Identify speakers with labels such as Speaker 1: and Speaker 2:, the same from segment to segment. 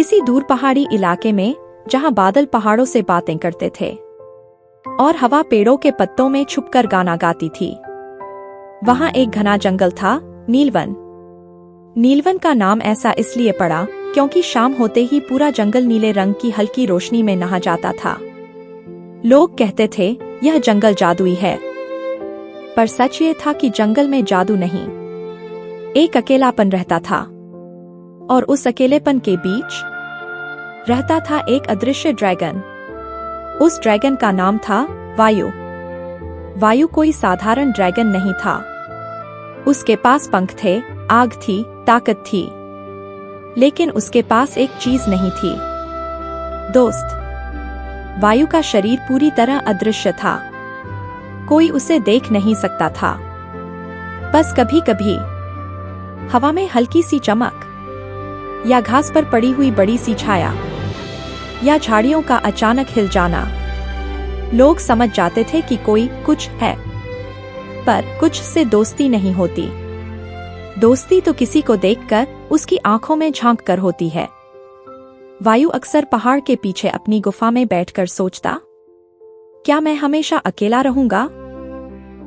Speaker 1: किसी दूर पहाड़ी इलाके में, जहां बादल पहाड़ों से बातें करते थे और हवा पेड़ों के पत्तों में छुपकर गाना गाती थी, वहां एक घना जंगल था, नीलवन। नीलवन का नाम ऐसा इसलिए पड़ा क्योंकि शाम होते ही पूरा जंगल नीले रंग की हल्की रोशनी में नहा जाता था। लोग कहते थे यह जंगल जादुई है, पर सच ये था कि जंगल में जादू नहीं, एक अकेलापन रहता था। और उस अकेलेपन के बीच रहता था एक अदृश्य ड्रैगन। उस ड्रैगन का नाम था वायु। वायु कोई साधारण ड्रैगन नहीं था। उसके पास पंख थे, आग थी, ताकत थी, लेकिन उसके पास एक चीज नहीं थी, दोस्त। वायु का शरीर पूरी तरह अदृश्य था, कोई उसे देख नहीं सकता था। बस कभी कभी हवा में हल्की सी चमक, या घास पर पड़ी हुई बड़ी सी छाया, या झाड़ियों का अचानक हिल जाना, लोग समझ जाते थे कि कोई कुछ है। पर कुछ से दोस्ती नहीं होती। दोस्ती तो किसी को देखकर, उसकी आंखों में झांक कर होती है। वायु अक्सर पहाड़ के पीछे अपनी गुफा में बैठकर सोचता, क्या मैं हमेशा अकेला रहूंगा?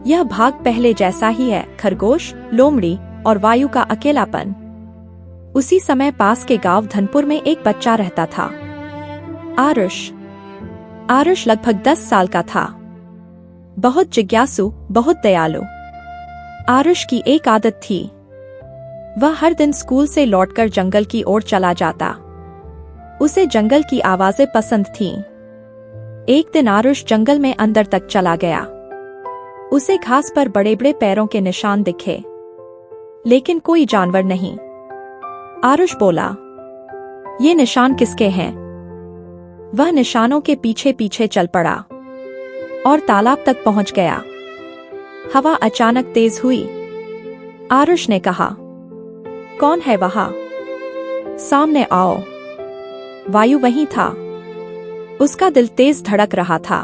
Speaker 1: यह भाग पहले जैसा ही है, खरगोश, लोमड़ी और वायु का अकेलापन। उसी समय पास के गांव धनपुर में एक बच्चा रहता था, आरुष। आरुष लगभग 10 साल का था, बहुत जिज्ञासु, बहुत दयालु। आरुष की एक आदत थी, वह हर दिन स्कूल से लौटकर जंगल की ओर चला जाता। उसे जंगल की आवाजें पसंद थीं। एक दिन आरुष जंगल में अंदर तक चला गया। उसे घास पर बड़े बड़े पैरों के निशान दिखे, लेकिन कोई जानवर नहीं। आरुष बोला, ये निशान किसके हैं? वह निशानों के पीछे पीछे चल पड़ा और तालाब तक पहुंच गया। हवा अचानक तेज हुई। आरुष ने कहा, कौन है वहां? सामने आओ। वायु वहीं था। उसका दिल तेज धड़क रहा था।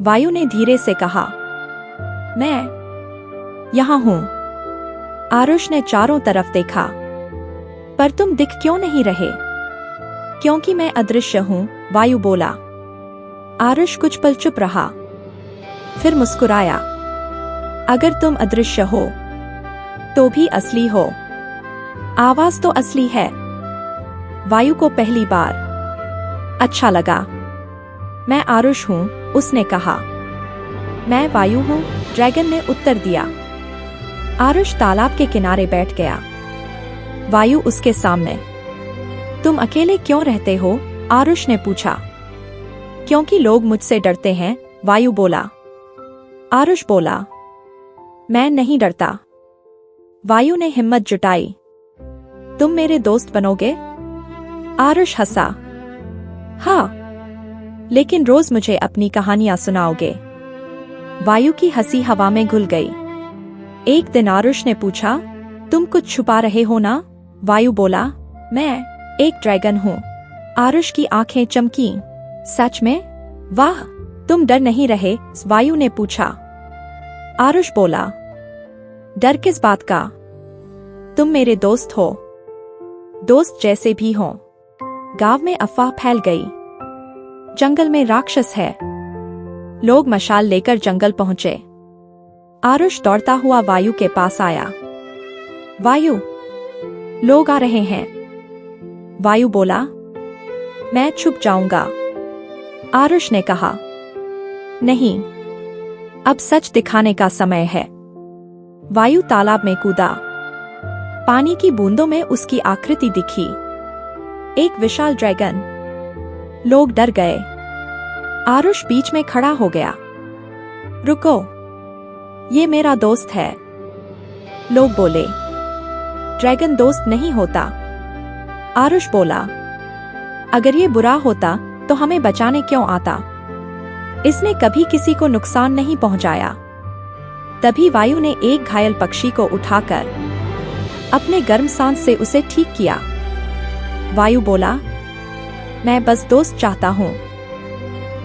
Speaker 1: वायु ने धीरे से कहा, मैं यहां हूं। आरुष ने चारों तरफ देखा, पर तुम दिख क्यों नहीं रहे? क्योंकि मैं अदृश्य हूं, वायु बोला। आरुष कुछ पल चुप रहा, फिर मुस्कुराया। अगर तुम अदृश्य हो, तो भी असली हो। आवाज तो असली है। वायु को पहली बार अच्छा लगा। मैं आरुष हूं, उसने कहा। मैं वायु हूं, ड्रैगन ने उत्तर दिया। आरुष तालाब के किनारे बैठ गया, वायु उसके सामने। तुम अकेले क्यों रहते हो? आरुष ने पूछा। क्योंकि लोग मुझसे डरते हैं, वायु बोला। आरुष बोला, मैं नहीं डरता। वायु ने हिम्मत जुटाई। तुम मेरे दोस्त बनोगे? आरुष हंसा। हाँ, लेकिन रोज मुझे अपनी कहानियां सुनाओगे। वायु की हंसी हवा में घुल गई। एक दिन आरुष ने पूछा, तुम कुछ छुपा रहे हो ना? वायु बोला, मैं एक ड्रैगन हूं। आरुष की आंखें चमकी। सच में? वाह, तुम डर नहीं रहे? वायु ने पूछा। आरुष बोला, डर किस बात का? तुम मेरे दोस्त हो, दोस्त जैसे भी हो। गांव में अफवाह फैल गई, जंगल में राक्षस है। लोग मशाल लेकर जंगल पहुंचे। आरुष दौड़ता हुआ वायु के पास आया। वायु, लोग आ रहे हैं। वायु बोला, मैं छुप जाऊंगा। आरुष ने कहा, नहीं, अब सच दिखाने का समय है। वायु तालाब में कूदा। पानी की बूंदों में उसकी आकृति दिखी, एक विशाल ड्रैगन। लोग डर गए। आरुष बीच में खड़ा हो गया। रुको, ये मेरा दोस्त है। लोग बोले, ड्रैगन दोस्त नहीं होता। आरुष बोला, अगर ये बुरा होता तो हमें बचाने क्यों आता? इसने कभी किसी को नुकसान नहीं पहुंचाया। तभी वायु ने एक घायल पक्षी को उठाकर अपने गर्म सांस से उसे ठीक किया। वायु बोला, मैं बस दोस्त चाहता हूं।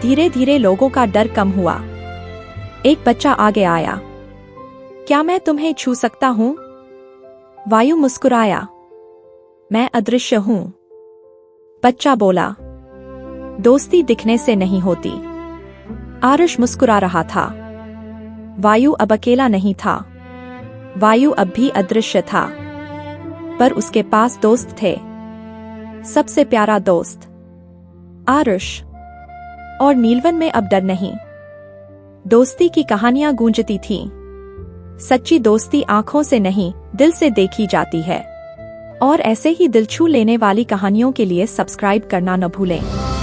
Speaker 1: धीरे धीरे लोगों का डर कम हुआ। एक बच्चा आगे आया। क्या मैं तुम्हें छू सकता हूं? वायु मुस्कुराया। मैं अदृश्य हूं, बच्चा बोला। दोस्ती दिखने से नहीं होती। आरुष मुस्कुरा रहा था। वायु अब अकेला नहीं था। वायु अब भी अदृश्य था, पर उसके पास दोस्त थे, सबसे प्यारा दोस्त। आरुष और नीलवन में अब डर नहीं। दोस्ती की कहानियां गूंजती थीं। सच्ची दोस्ती आंखों से नहीं, दिल से देखी जाती है। और ऐसे ही दिल छू लेने वाली कहानियों के लिए सब्सक्राइब करना न भूलें।